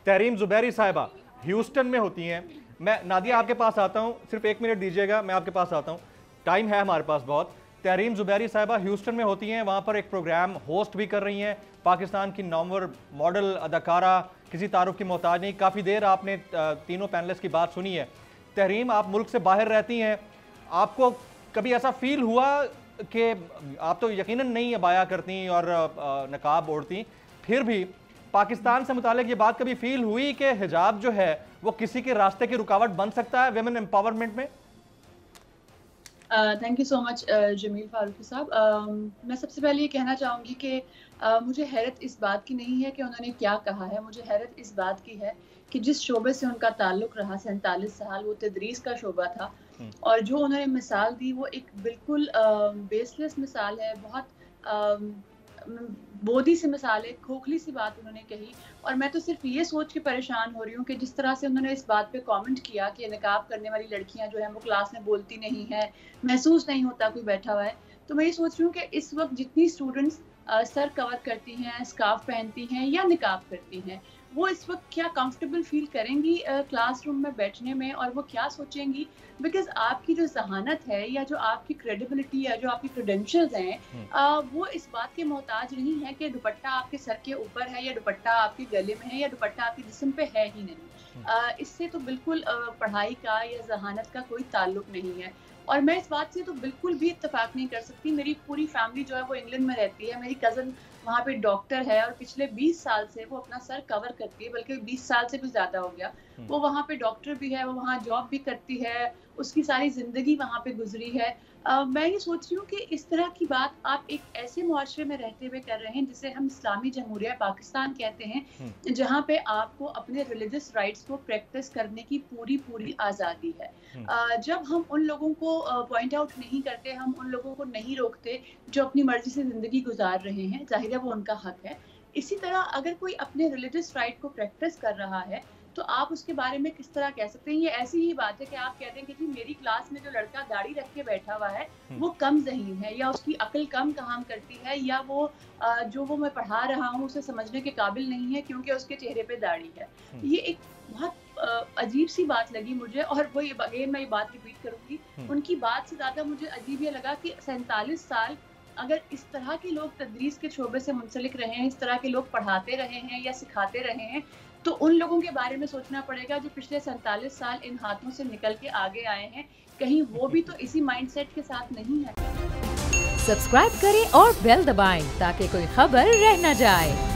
तहरीम ज़ुबैरी साहिबा ह्यूस्टन में होती हैं। मैं नादिया आपके पास आता हूँ, सिर्फ 1 मिनट दीजिएगा, मैं आपके पास आता हूँ, टाइम है हमारे पास बहुत। तहरीम ज़ुबैरी साहिबा ह्यूस्टन में होती हैं, वहाँ पर एक प्रोग्राम होस्ट भी कर रही हैं। पाकिस्तान की नॉमवर मॉडल अदाकारा, किसी तारुफ की मोहताज नहीं। काफ़ी देर आपने तीनों पैनलिस्ट की बात सुनी है। तहरीम, आप मुल्क से बाहर रहती हैं, आपको कभी ऐसा फील हुआ कि आप तो यकीनन नहीं अबाया करती और नकाब ओढ़ती, फिर भी पाकिस्तान से मुतालिक ये बात कभी फील हुई कि हिजाब जो है वो किसी के रास्ते की रुकावट बन सकता है विमेन एम्पावरमेंट में? Thank you so much Jameel Farooqui sahab. मैं सबसे पहले ये कहना चाहूँगी कि मुझे हैरत इस बात की नहीं है कि उन्होंने क्या कहा है, मुझे हैरत इस बात की है कि जिस शोबे से उनका ताल्लुक़ रहा 47 साल, वो तदरीस का शोबा था, और जो उन्होंने मिसाल दी वो एक बिल्कुल बेसलेस मिसाल है, बहुत बोधी सी मिसाल है, खोखली सी बात उन्होंने कही। और मैं तो सिर्फ ये सोच के परेशान हो रही हूँ कि जिस तरह से उन्होंने इस बात पे कमेंट किया कि निकाब करने वाली लड़कियां जो हैं वो क्लास में बोलती नहीं है, महसूस नहीं होता कोई बैठा हुआ है। तो मैं ये सोच रही हूँ कि इस वक्त जितनी स्टूडेंट्स सर कवर करती हैं, स्कार्फ पहनती हैं या निकाब करती हैं, वो इस वक्त क्या कंफर्टेबल फील करेंगी क्लासरूम में बैठने में, और वो क्या सोचेंगी? बिकॉज आपकी जो जहानत है या जो आपकी क्रेडिबिलिटी या जो आपकी क्रेडेंशियल्स हैं, वो इस बात के मोहताज नहीं है कि दुपट्टा आपके सर के ऊपर है या दुपट्टा आपके गले में है या दुपट्टा आपके जिस्म पे है ही नहीं। इससे तो बिल्कुल पढ़ाई का या जहानत का कोई ताल्लुक नहीं है। और मैं इस बात से तो बिल्कुल भी इत्तेफाक नहीं कर सकती। मेरी पूरी फैमिली जो है वो इंग्लैंड में रहती है, मेरी कज़न वहाँ पे डॉक्टर है और पिछले 20 साल से वो अपना सर कवर करती है, बल्कि 20 साल से भी ज़्यादा हो गया। वो वहाँ पे डॉक्टर भी है, वो वहाँ जॉब भी करती है, उसकी सारी ज़िंदगी वहाँ पे गुजरी है। मैं ये सोच रही हूँ कि इस तरह की बात आप एक ऐसे मुआशरे में रहते हुए कर रहे हैं जिसे हम इस्लामी जमहूरिया पाकिस्तान कहते हैं, जहाँ पे आपको अपने रिलीजियस राइट्स को प्रैक्टिस करने की पूरी आज़ादी है। जब हम उन लोगों को पॉइंट आउट नहीं करते, हम उन लोगों को नहीं रोकते जो अपनी मर्जी से ज़िंदगी गुजार रहे हैं, ज़ाहिर है वो उनका हक है। इसी तरह अगर कोई अपने रिलीजियस राइट को प्रैक्टिस कर रहा है, तो आप उसके बारे में किस तरह कह सकते हैं? ये ऐसी ही बात है कि आप कहते हैं कि जी मेरी क्लास में जो लड़का दाढ़ी रख के बैठा हुआ है वो कम ज़हीन है, या उसकी अक्ल कम काम करती है, या वो जो वो मैं पढ़ा रहा हूँ उसे समझने के काबिल नहीं है क्योंकि उसके चेहरे पे दाढ़ी है। ये एक बहुत अजीब सी बात लगी मुझे, और वो अगेन मैं ये बात रिपीट करूँगी, उनकी बात से ज़्यादा मुझे अजीब ये लगा कि 47 साल अगर इस तरह के लोग तदरीस के शोबे से मुंसलिक रहे हैं, इस तरह के लोग पढ़ाते रहे हैं या सिखाते रहे हैं, तो उन लोगों के बारे में सोचना पड़ेगा जो पिछले 47 साल इन हाथों से निकल के आगे आए हैं। कहीं वो भी तो इसी माइंडसेट के साथ नहीं है? सब्सक्राइब करें और बेल दबाएं ताकि कोई खबर रह न जाए।